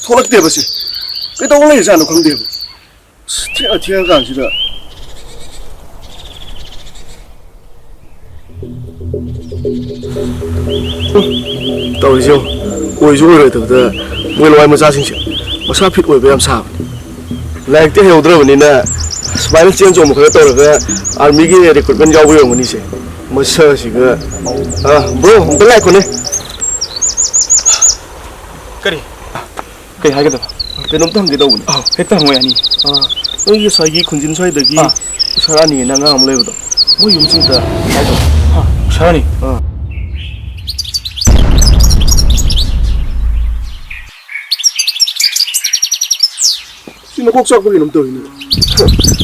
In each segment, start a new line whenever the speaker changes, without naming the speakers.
ꯊꯣꯛꯂꯛꯇꯦꯕ ꯁꯤ ꯀꯩꯗꯧ ꯂꯩꯔꯖꯥꯠꯅꯣ ꯈꯪꯗꯦꯕ ꯊꯦꯡꯉꯀꯥꯟꯁꯤꯗ ꯇꯧꯔꯤꯁꯦ ꯑꯣꯏꯁꯨ ꯑꯣꯏꯔꯣꯏꯗꯕꯗ ꯃꯣꯏ ꯂꯋꯥꯏ ꯃꯆꯥꯁꯤꯡꯁꯦ ꯃꯁꯥ ꯐꯤꯠ ꯑꯣꯏꯕ ꯌꯥꯝ ꯁꯥꯕꯅꯤ ꯂꯥꯏꯔꯤꯛꯇꯤ ꯍꯩꯍꯧꯗ꯭ꯔꯕꯅꯤꯅ ꯁꯨꯃꯥꯏꯅ ꯆꯦꯟ ꯆꯣꯡꯕ ꯈꯔ ꯇꯧꯔꯒ ꯑꯥꯔꯃꯤꯒꯤ ꯔꯤꯀ꯭ꯔꯨꯠꯃꯦꯟ ꯌꯥꯎꯕ ꯌꯧꯒꯅꯤꯁꯦ ꯃꯁꯛꯁꯤꯒ ꯕ꯭ꯔꯣ ꯑꯝꯇ ꯂꯥꯛꯈꯣꯅꯦ
ꯀꯔꯤ ꯀꯩ ꯍꯥꯏꯒꯗꯕ
ꯀꯩꯅꯣꯝꯇ ꯍꯪꯒꯦ ꯇꯧꯕꯅꯦ
ꯍꯦꯛꯇ ꯍꯪꯉꯣ ꯌꯥꯅꯤ
ꯅꯣꯏꯒꯤ ꯁ꯭ꯋꯥꯏꯒꯤ ꯈꯨꯟꯖꯤꯟ ꯁ꯭ꯋꯥꯏꯗꯒꯤ ꯎꯁꯥꯔꯥꯅꯤꯅ ꯑꯉꯥꯡ ꯑꯃ ꯂꯩꯕꯗꯣ ꯃꯣꯏ ꯌꯨꯝꯁꯤꯡꯗ ꯍꯥꯏꯗꯣ
ꯎꯁꯥꯔꯥꯅꯤ
ꯁꯤ ꯃꯀꯣꯛ ꯆꯥꯛꯄ ꯀꯩꯅꯣꯝ ꯇꯧꯔꯤꯅꯦ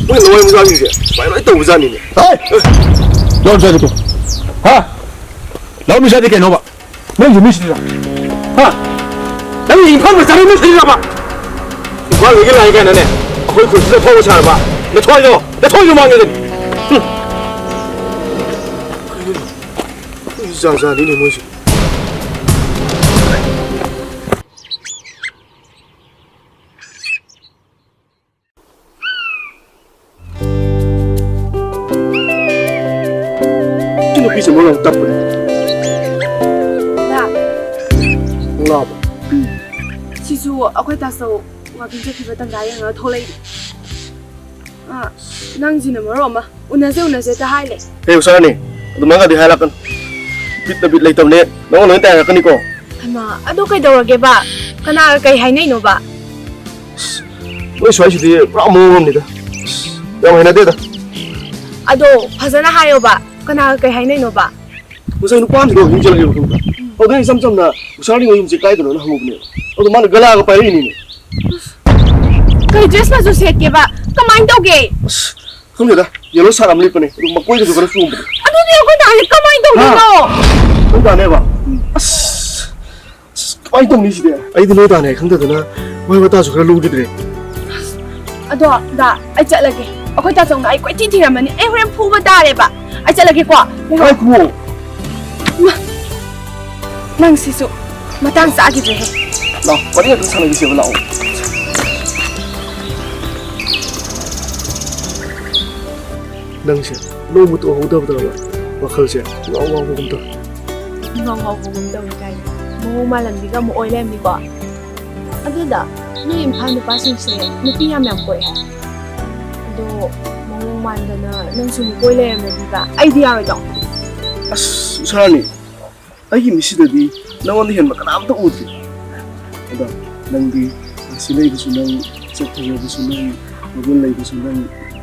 ꯃꯣꯏ ꯂꯋꯥꯏ ꯃꯆꯥꯁꯤꯡꯁꯦ ꯁꯨꯃꯥꯏꯅ ꯂꯣꯏ ꯇꯧꯕꯖꯥꯠꯅꯤꯅꯦ
ꯂꯧ ꯃꯆꯥꯗꯤ ꯂꯧ ꯃꯆꯥꯗꯤ ꯀꯩꯅꯣꯕ ꯅꯪꯒꯤ ꯃꯤꯁꯤꯗ ꯅꯪꯒꯤ ꯏꯝꯐꯥꯜ ꯃꯆꯥꯒꯤ ꯃꯤꯁꯤꯗꯕ
ꯏꯝꯐꯥꯜꯗꯒꯤ ꯂꯥꯛꯏ ꯀꯥꯏꯅꯅꯦ ꯑꯩꯈꯣꯏ ꯈꯨꯟꯁꯤꯗ ꯐꯥꯎꯕ ꯁꯥꯔꯕ ꯅꯊꯣꯏꯁꯨ ꯃꯥꯡꯉꯦꯗꯅꯤ ꯖꯥꯠ ꯖꯥꯠꯅꯤꯅꯦ ꯃꯣꯏꯁꯦ ꯅꯨꯄꯤꯁꯦ ꯃꯔꯣꯜ ꯇꯞꯄꯅꯦ ꯂꯥꯛꯑꯕ
ꯁꯤꯁꯨ ꯑꯩꯈꯣꯏ ꯇꯥꯆꯧ ꯋꯥꯛꯀꯤꯡ ꯆꯠꯈꯤꯕ ꯇꯟꯖꯥ ꯌꯦꯡꯉꯒ ꯊꯣꯛꯂꯛꯏ ꯅꯪꯁꯤꯅ ꯃꯔꯣ ꯑꯃ ꯎꯅꯁꯦ ꯍꯥꯏ ꯂꯩ
ꯍꯦ ꯎꯁꯥꯔꯥꯅꯤ ꯑꯗꯨꯃꯥꯏꯅꯗꯤ ꯍꯥꯏꯔꯛꯀꯅꯨ ꯕꯤꯠ ꯂꯩꯇꯕꯅꯦ ꯅꯪꯉꯣꯟꯗ ꯂꯣꯏꯅ ꯇꯥꯏꯔꯛꯀꯅꯤꯀꯣ
ꯍꯩꯃꯥ ꯑꯗꯨ ꯀꯩꯗꯧꯔꯒꯦꯕ ꯀꯅꯥꯒ ꯀꯩ ꯍꯥꯏꯅꯩꯅꯣꯕ
ꯅꯣꯏ ꯁ꯭ꯋꯥꯏꯁꯤꯗꯤ ꯄꯨꯔꯥ ꯃꯑꯣꯡ ꯑꯃꯅꯤꯗ ꯌꯥꯝ ꯍꯩꯅꯗꯦꯗ
ꯑꯗꯣ ꯐꯖꯅ ꯍꯥꯏꯌꯣꯕ ꯀꯅꯥꯒ ꯀꯩ ꯍꯥꯏꯅꯩꯅꯣꯕ
ꯉꯁꯥꯏ ꯅꯨꯄꯥ ꯑꯃꯁꯤꯗ ꯋꯥꯛꯀꯤꯡ ꯆꯠꯂꯒꯦꯕ ꯈꯪꯕ꯭ꯔꯥ ꯑꯗꯨꯗ ꯏꯆꯝ ꯆꯝꯅ ꯎꯁꯥꯔꯥꯅꯤ ꯍꯣꯏ ꯌꯨꯝꯁꯦ ꯀꯥꯏꯗꯅꯣꯅ ꯍꯪꯉꯨꯕꯅꯦꯕ ꯑꯗꯣ ꯃꯥꯅ ꯒꯂꯥꯒ ꯄꯥꯏꯔꯛꯏꯅꯤꯅꯦ
ꯀꯩ ꯗ꯭ꯔꯦꯁ ꯃꯆꯨ ꯁꯦꯠꯀꯦꯕ ꯀꯃꯥꯏꯅ ꯇꯧꯒꯦ
ꯈꯪꯗꯦꯗ ꯌꯦꯜꯂꯣ ꯁꯥꯔꯠ ꯑꯃ ꯂꯤꯠꯄꯅꯦ ꯑꯗꯨ ꯃꯀꯣꯏꯒꯁꯨ ꯈꯔ ꯆꯣꯡꯕꯅꯦ
ꯑꯗꯨꯗꯤ ꯑꯩꯈꯣꯏ ꯇꯥꯅꯤ ꯀꯃꯥꯏꯅ ꯇꯧꯗꯣꯏꯅꯣ
ꯅꯣꯏ ꯇꯥꯅꯦꯕ ꯀꯃꯥꯏꯅ ꯇꯧꯅꯤ ꯁꯤꯗꯤ ꯑꯩꯗꯤ ꯅꯣꯏ ꯇꯥꯅꯦ ꯈꯪꯗꯗꯅ ꯋꯥꯍꯩ ꯋꯥꯇꯥꯁꯨ ꯈꯔ ꯂꯨꯈꯤꯗ꯭ꯔꯦ
ꯑꯗꯣ ꯑꯩ ꯆꯠꯂꯒꯦ ꯑꯩꯈꯣꯏ ꯇꯥꯆꯧꯅ ꯑꯩ ꯀꯣꯏꯊꯤ ꯊꯤꯔꯝꯃꯅꯤ ꯑꯩ ꯍꯣꯔꯦꯟ ꯐꯨꯕ ꯇꯥꯔꯦꯕ ꯑꯩ ꯆꯠꯂꯒꯦꯀꯣ ꯅꯪ ꯁꯤꯁꯨ ꯃꯇꯥꯡ ꯆꯥꯈꯤꯗ꯭ꯔꯦꯍꯦ
ꯂꯥꯛꯑꯣ ꯋꯥꯔꯤ ꯉꯥꯛꯇꯪ ꯁꯥꯟꯅꯈꯤꯁꯦꯕ ꯂꯥꯛꯑꯣ ꯅꯪꯁꯦ ꯅꯣꯡꯃ ꯇꯣꯛꯍꯧꯗꯕꯗꯕ ꯋꯥꯈꯜꯁꯦ ꯉꯥꯎꯕꯒꯨꯝ ꯇꯧ
ꯉꯥꯎꯕꯒꯨꯝ ꯇꯧꯏ ꯀꯥꯏꯅ ꯃꯑꯣꯡ ꯃꯥꯜꯂꯝꯕꯤꯒ ꯑꯃꯨꯛ ꯑꯣꯏ ꯂꯩꯔꯝꯅꯤꯀꯣ ꯑꯗꯨꯗ ꯅꯣꯏ ꯏꯝꯐꯥꯜ ꯅꯨꯄꯥꯁꯤꯡꯁꯦ ꯅꯨꯄꯤ ꯌꯥꯝ ꯀꯣꯏ ꯍꯥꯏ ꯑꯗꯣ ꯃꯑꯣꯡ ꯃꯥꯟꯗꯅ ꯅꯪꯁꯨ ꯀꯣꯏ ꯂꯩꯔꯝꯃꯗꯤꯕ ꯑꯩꯗꯤ ꯌꯥꯔꯣꯏꯗꯣ
ꯎꯁꯥꯔꯥꯅꯤ ꯑꯩꯒꯤ ꯃꯤꯠꯁꯤꯗꯗꯤ ꯅꯪꯉꯣꯟꯗ ꯍꯦꯟꯕ ꯀꯅꯥꯝꯇ ꯎꯗ꯭ꯔꯤ ꯑꯗꯣ ꯅꯪꯗꯤ ꯉꯁꯤ ꯂꯩꯕꯁꯨ ꯅꯪ ꯆꯠꯈꯤꯕꯁꯨ ꯅꯪ ꯃꯒꯨꯟ ꯂꯩꯕꯁꯨ ꯅꯪ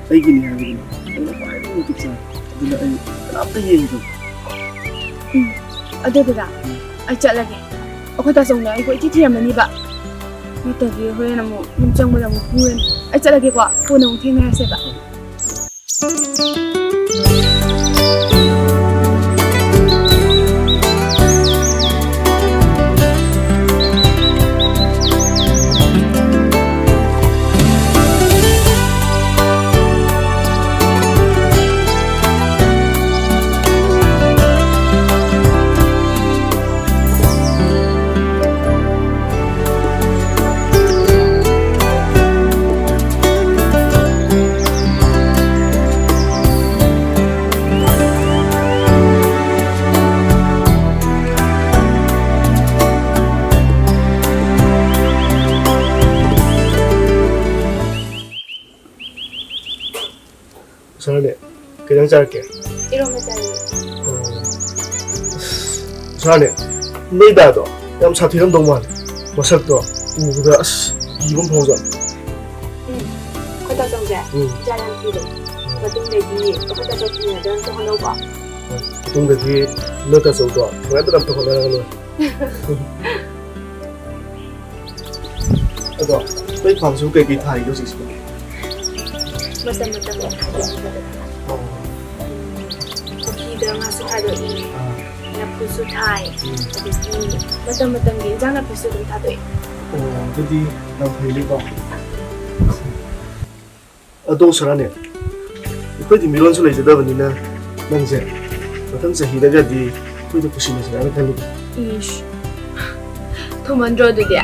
ꯑꯩꯒꯤꯅꯤ ꯍꯥꯏꯕꯗꯨꯅ ꯑꯩꯅ ꯈ꯭ꯋꯥꯏꯗꯒꯤ ꯃꯇꯤꯛ ꯆꯥꯏ ꯑꯗꯨꯅ ꯑꯩ ꯀꯅꯥꯝꯇ ꯌꯦꯡꯗꯕ
ꯑꯗꯨꯗꯨꯗ ꯑꯩ ꯆꯠꯂꯒꯦ ꯑꯩꯈꯣই ꯇꯥꯆꯧꯅ ꯑꯩ ꯀꯣꯏꯊꯤ ꯊꯤꯔꯝꯃꯅꯤꯕ ꯅꯠꯇ꯭ꯔꯗꯤ ꯍꯣꯔꯦꯟ ꯑꯃꯨꯛ ꯌꯨꯝ ꯆꯪꯕꯗ ꯑꯃꯨꯛ ꯄꯨꯔꯅꯤ ꯑꯩ ꯆꯠꯂꯒꯦꯀꯣ ꯀꯣꯟꯅ ꯑꯃꯨꯛ ꯊꯦꯡꯅꯔꯁꯦꯕ
우사라니 그냥 자를게
이러면 짜리
우사라니 너희 다도 ям 사투리는 많네 머석도 우보다 이번 보자
ꯑꯩꯈꯣꯏ ꯇꯥꯆꯧꯁꯦ ꯏꯆꯥ ꯌꯥꯝ ꯊꯤꯔꯦ ꯃꯇꯨꯡꯗꯗꯤ ꯑꯩꯈꯣꯏ ꯇꯥꯆꯧ ꯊꯤꯅꯗꯅ ꯇꯧꯍꯟꯅꯧꯀꯣ
ꯃꯇꯨꯡꯗꯗꯤ ꯅꯣꯏ ꯇꯥꯆꯧꯗꯣ ꯊꯨꯉꯥꯏꯗꯅ ꯑꯝꯇ ꯍꯣꯠꯅꯔꯒ ꯑꯗꯣ ꯅꯣꯏ ꯐꯥꯝꯁꯤꯕꯨ ꯀꯩꯀꯩ ꯊꯥꯔꯤꯒꯦ ꯍꯧꯖꯤꯛꯁꯤꯕꯨ
ꯃꯇꯝ ꯄꯨꯈ꯭ꯔꯤꯗ ꯉꯥꯁꯨ ꯊꯥꯗꯣꯛꯏ ꯂꯐꯨꯁꯨ ꯊꯥꯏ ꯑꯗꯒꯤ ꯃꯇꯝꯒꯤ ꯏꯟꯖꯥꯡ ꯅꯥꯄꯤꯁꯨ ꯑꯗꯨꯝ ꯊꯥꯗꯣꯛꯏ
ꯑꯗꯨꯗꯤ ꯌꯥꯝ ꯐꯩꯅꯦꯀꯣ ꯑꯗꯣ ꯎꯁꯥꯔꯥꯅꯤ ꯑꯩꯈꯣꯏꯗꯤ ꯃꯤꯔꯣꯟꯁꯨ ꯂꯩꯖꯗꯕꯅꯤꯅ ꯅꯪꯁꯦ ꯃꯊꯪ ꯆꯍꯤꯗꯒꯗꯤ ꯑꯩꯈꯣꯏꯗ ꯄꯨꯁꯤꯟꯅꯁꯤꯔꯥꯅ ꯈꯜꯂꯤꯕ
ꯏꯁ ꯊꯨꯃꯟꯗ꯭ꯔꯣ ꯑꯗꯨꯗꯤ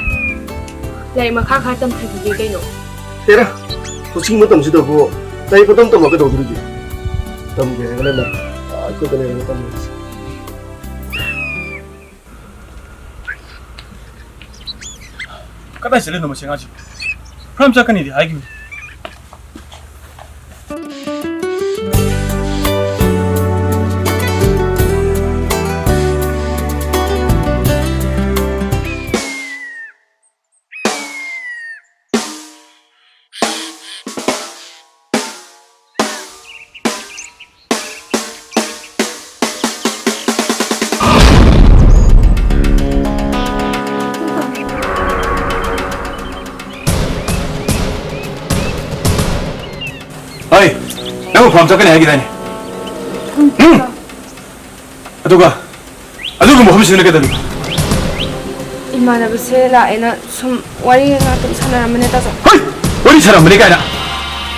ꯂꯥꯏꯔꯤꯛ ꯃꯈꯥ ꯈꯔ ꯇꯝꯊꯈꯤꯒꯦ ꯀꯩꯅꯣ
ꯍꯦꯔꯥ ꯍꯧꯖꯤꯛ ꯃꯇꯝꯁꯤꯗꯕꯨ ꯂꯥꯏꯔꯤꯛ ꯈꯛꯇꯪ ꯇꯝꯃꯒꯗꯧꯗꯣꯔꯤꯒꯦ ꯇꯝꯒꯦ ꯍꯥꯏꯔꯒꯅ ꯑꯩꯈꯣꯏꯗ ꯂꯩꯔꯒ ꯇꯝꯃꯁꯤ
कता चले नमस्ते आज फ्रम चकनी दी आएगी अय नंग फ्रम चकनी आएगी दानी अदुगा अदुगा मोहम सिंह के दलु
इमानबसे लाएना सुम वारी ngatum sanamane ta
हई वरी सरा मने काना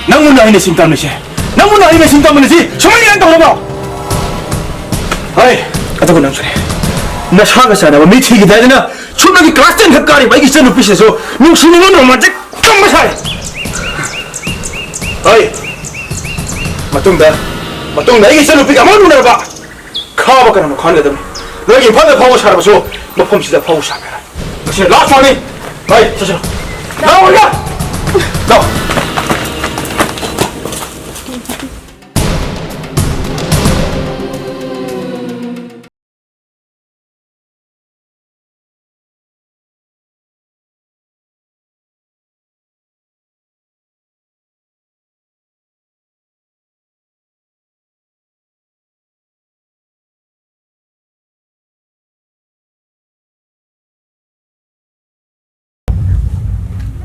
नंग मुना आइने सिंह तामने से नंग मुना आइने सिंह तामने से सुमनी गान तोलबा हई अदुगा नंग सरे नशा का साना मी थी गिदाजना छुना की क्लास 10 खकारी बाई की सनु पिसे सो नु सुनु नो रोमांटिक कम मसाई हई मतुंग दा इसे नुपी अमा नुनरबा खाबा कना खानगदम नोगी फद फाव सारबसो मफम सिदा फाव साबेरा मसे लास्ट वार्निंग भाई चलो लाओ या लाओ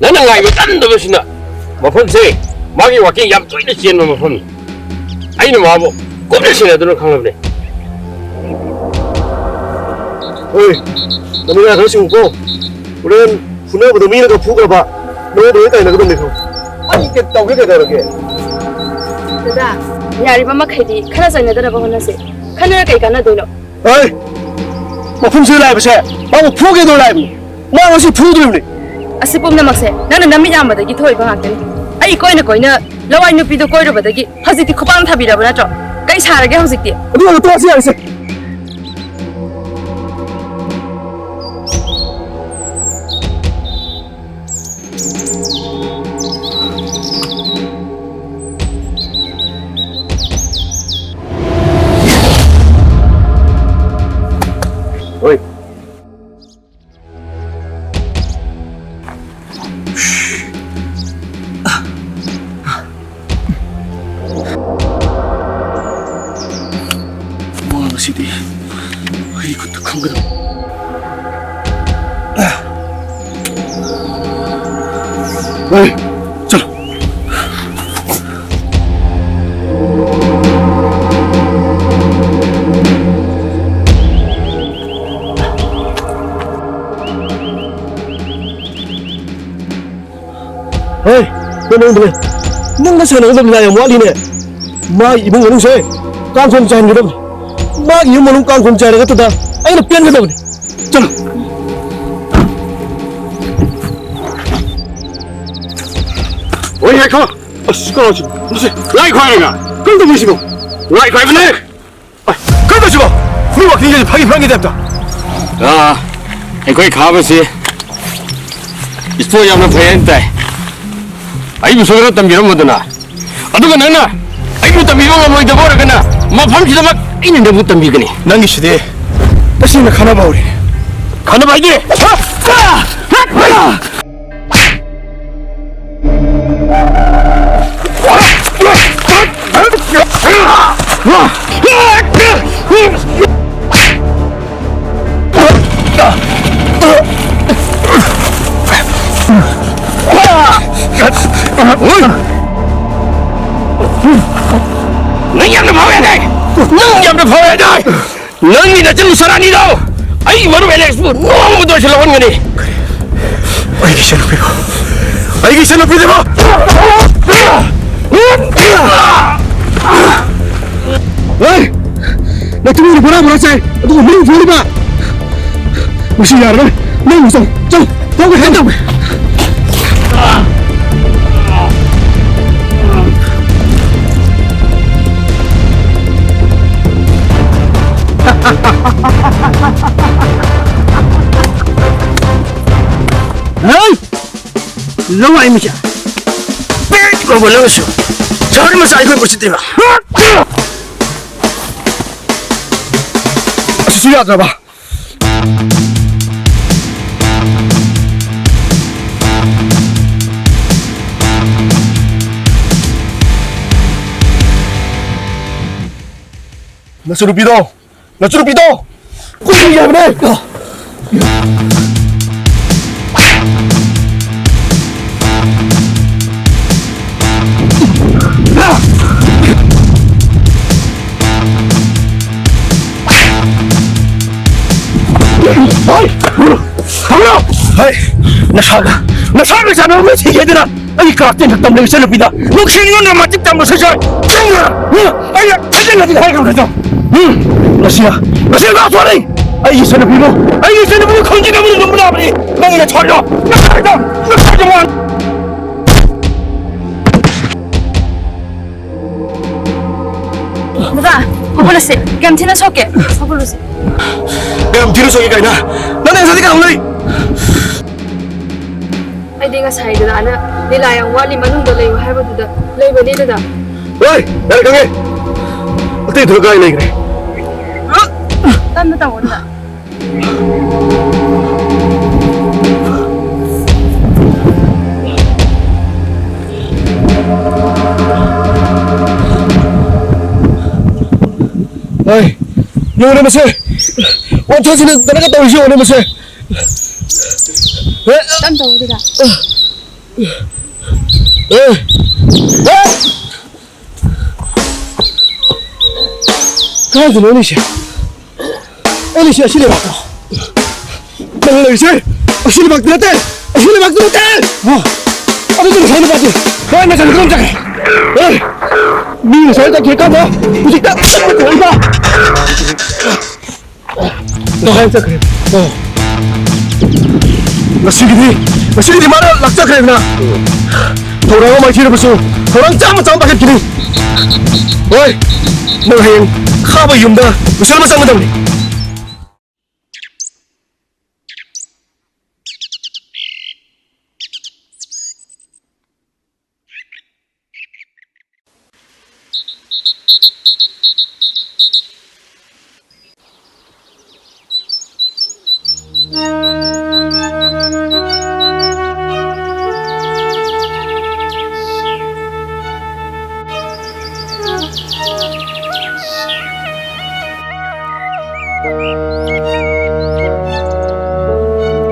나는 아이고 딴도 없이나 뭐폰세 마기 와기 얌 쪼이는 지는 뭐폰 아이는 뭐하고 꼬리시나 들은 강남네
어이 너무나 그러시 웃고 우리는 분해보다 미는 거 부가 봐 너도 여기까지 나거든 내가 아니 이게 또 왜 그러게
dada yari ba makhai khara jana dana ba hona se khana kai kana doino
어이 मफम से लाइब से बाबू फुगे दो लाइब मा वसी फुदुमने
asipum namakse nana nami yamadagi thoi ba ngakani ai koina lawai nupi do koiro badagi haziti khopang thabira bana tro kai sarage haziti
अदुगा तो आसी आइसे ओए सिटी आई कुछ खंगरा ओए चलो ओए नंग नंग साना गदम लाय वाली ने मा इबुं गनु से काम सम चाइन गदम माग यू मनु काम सम चाइन गतदा आइना पेन गदम चलो
오이 해커
अस्कराज मुझे
라이 과이가
कं도 मिसिगो
라이 과이네
कं도 지고 우리 와 굉장히 파기 프랑이 됐다
아 이거이 가버시 이스토 야는 페엔데 아이부 소리로 담비로 못나 아두가 나나 아이부 담비로 뭐 이제 버려가나 뭐 밤시다 막 있는데 못 담비거니
난기 시대 다시는 가나 봐우리
가나 봐이지 능염도 봐야 돼. 능염도 봐야 돼. 능이 낮은 사람이다. 아이 머리 왜 내서 너무 더 싫어 하는 거니?
아이기 싫어 피고 아이기 싫어 피고
ओए मैं तुम्हें बड़ा बड़ा से तो मैं फोड़ बा मुझे यार मैं मुझे चल तो है तो
lâu ai mà chả biết còn một lâu rồi sao đi mà sai quên của chị tìm à suy ra rồi bà
nó chưa được bị đâu nó chưa được bị đâu quên gì vậy đây
나사가 자는 왜 얘들아 아이 같은 덕담 내가 살려 비다 혹시 이거는 맞지 담을 서서 정말 아이야 대전에 네가 해가 그러죠 나시야 나 소리 아이 살려 비로 아이 살려 비로 건지나무는 너무 나버리 멍이나 철려 나 가져와
Dadah, populasi. Gantinya soke. Populasi.
내가 뒤로 저기 가 있나 나는 사디가 오늘
Ay di nga sa'yo na ana. Nilayang wali manung dalay wa haba duda. Lay ba dito da?
어이 나를 강해 어떻게 들어가 있네 그래
Tanda tang wala.
어이 영원의 맛을 원천지는 나를 갔다 오시오 원의 맛을
Tanda wala da.
가야지 엘리시야 실내 막다 나는 엘리시 실내 막 들었대 실내 막 들었대 아들들 잘못 봤지 나 잘못 깜짝해 미는 살다 개까 뭐 무식다 얼마 너 살짝 그래 나 실기니 말을 낙작해 그냥 돌아가 막 길어보소 돌아가 짱만 짱 박혔기니 어이 너 행카바 юм다 무슨 말 쌍문다 우리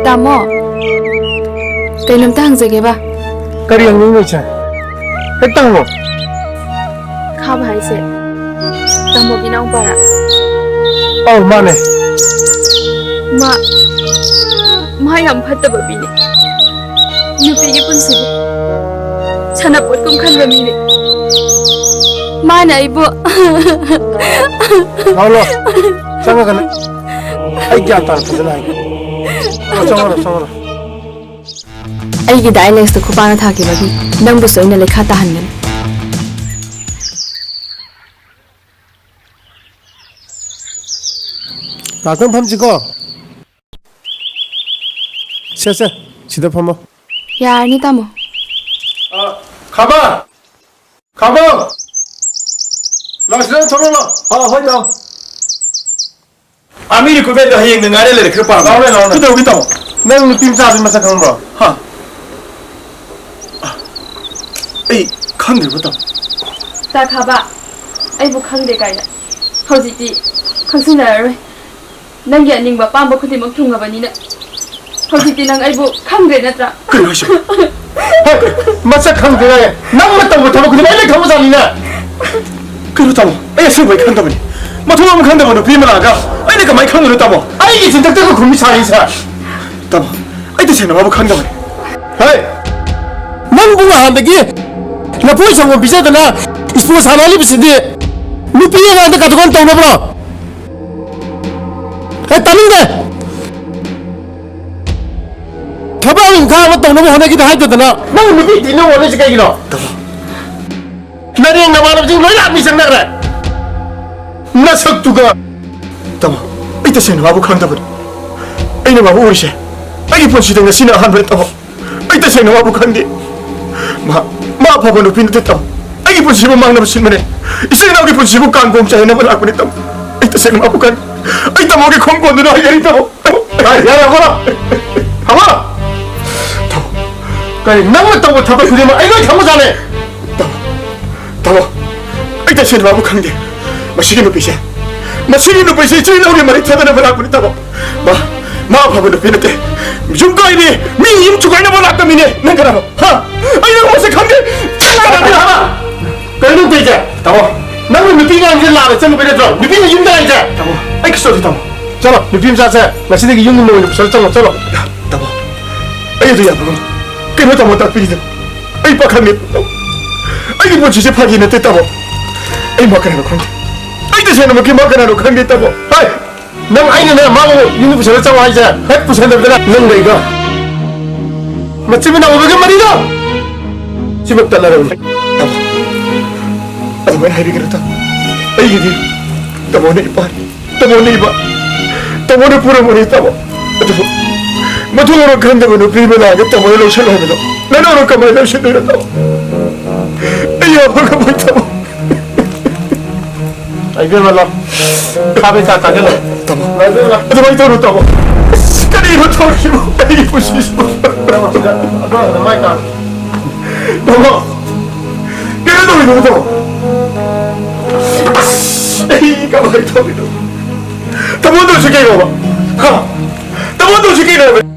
Tamo. Kay nam ta hangzage ba?
까리 양념이 있지 했당 뭐
Khaba haise. Tamo binang para.
마네
Ma yam phattaba bini. Nupi gi punsibu. Sanapot kum khanba mini. Ma na ibo.
나올라 장가가네 아이기 안 따라 보잖아 정원아
ꯑꯩꯒꯤ ꯗꯥꯏꯂꯦꯛꯁꯇ ꯈꯨꯄꯥꯛꯅ ꯊꯥꯈꯤꯕꯒꯤ ꯅꯪꯕꯨꯁꯨ ꯑꯩꯅ ꯂꯩꯈꯥ ꯇꯥꯍꯟꯒꯅꯤ
나좀 펌지고 쎄 지대 펌어
ꯌꯥꯔꯅꯤ ꯇꯥꯃꯣ
가방 라시는 전화라 허이다
아미리 구배도 해양 능아래 레 그거 봐
나오네
그때 여기 있다
내가 우리 팀 짜증나서 가는 거
하 에이 칸들 보다
ꯇꯥ ꯈꯥꯕ ꯑꯩꯕꯨ ꯈꯪꯗꯦ ꯀꯥꯏꯅ ꯍꯧꯖꯤꯛꯇꯤ ꯈꯪꯁꯤꯟꯅꯔꯔꯣꯏ ꯅꯪꯒꯤ ꯑꯅꯤꯡꯕ ꯄꯥꯝꯕ ꯈꯨꯗꯤꯡꯃꯛ ꯊꯨꯡꯉꯕꯅꯤꯅ ꯍꯧꯖꯤꯛꯇꯤ ꯅꯪ ꯑꯩꯕꯨ ꯈꯪꯗ꯭ꯔꯦ ꯅꯠꯇ꯭ꯔꯥ
그래 하시오
맞아 강대가에 남았다 못하고 그냥 빨리 가보자니네
그렇다고 애가 승부에 간다보니 뭐 도망을 간다보니 비면 아가 애가 많이 칸을 했다고
아이게 진짜 때가 굶이 차이사
따보 애들 쟤는 와보 간다보니
헤이 넌구가 한다기 나 보이서 뭐 비싸더나 이스포 사나리 비싸디 누피가 한테 가져간 떠나보라 했다는데
थबा इंखा मा तौनबो होनेगिदा हाइददना नंग नुपी दिनो वने से कइगिनो नरे नमानब जिं लोइ लामी संगनग्रा नसक्तुगा तम इते सेन बाबु खंदबन अइने बाबु ओरिसे अइगी पुंसिदे ngasiना अहानबे तम इते सेन बाबु खंदे मा फबन नुपी नते तम अइगी पुंसिबो मांगनब सिनमने इसेनावगी पुंसिबो कांगोम चाइना बन लाकने तम इते सेन बाबु खंद अइ तमोगे खोंगोन्दुना हायरि तम यारा होला हमा तम कइ नंग तम थबा खुदिमा अइ लोइ थमो जाने तम इते सेन बाबु खंदे मसिगी नुपीसे इचेनावगी मरि थदना बलाकने तम मा फबन नुपी नते जुंगाइने मी यम चुगाइना बलाकमिने नंगरानो हा अइ नंग मसे खंदे चला कइनु तेजा तम नंग नुपी गांजे लारे चंग बेरे ज नुपी ने युम दाइजा तम अइ किसो तम चलो नुपी मसा से मसिदगी युम मोइ नुपी चलो चलो तम अइ दुया बगम कइनु तम ता पिदि अइ पखने अइ मोछि से फागी नते तम अइ मकरानो खंदे अइ ते सेन मकि मकरानो खंदे तम हाय नंग आइने ना माबो युम पुसले चाव हाइजा हेक पुसले दला नंग लेगा मचिबिना ओबगे मरिदा सिबक तलर तम अदमै हाइबिगरा त अइगिदि तमोने इपा तमोने पुरा मरि तम अदु मधुरो खंदबनु प्रिबना गे तमोने लोशन हाइबदो ननो कमय लोशन दो तम अय्यो भगवान तम आइगे वाला खाबे ता तागल तम अदमै तोरो तम कनी रो तोरखिबो अइ पुसिस अदो माइका तम केरे दो इनो तम 에이 가만히 터비도. 다 못들 시키고 봐. 가. 다 못들 시키고.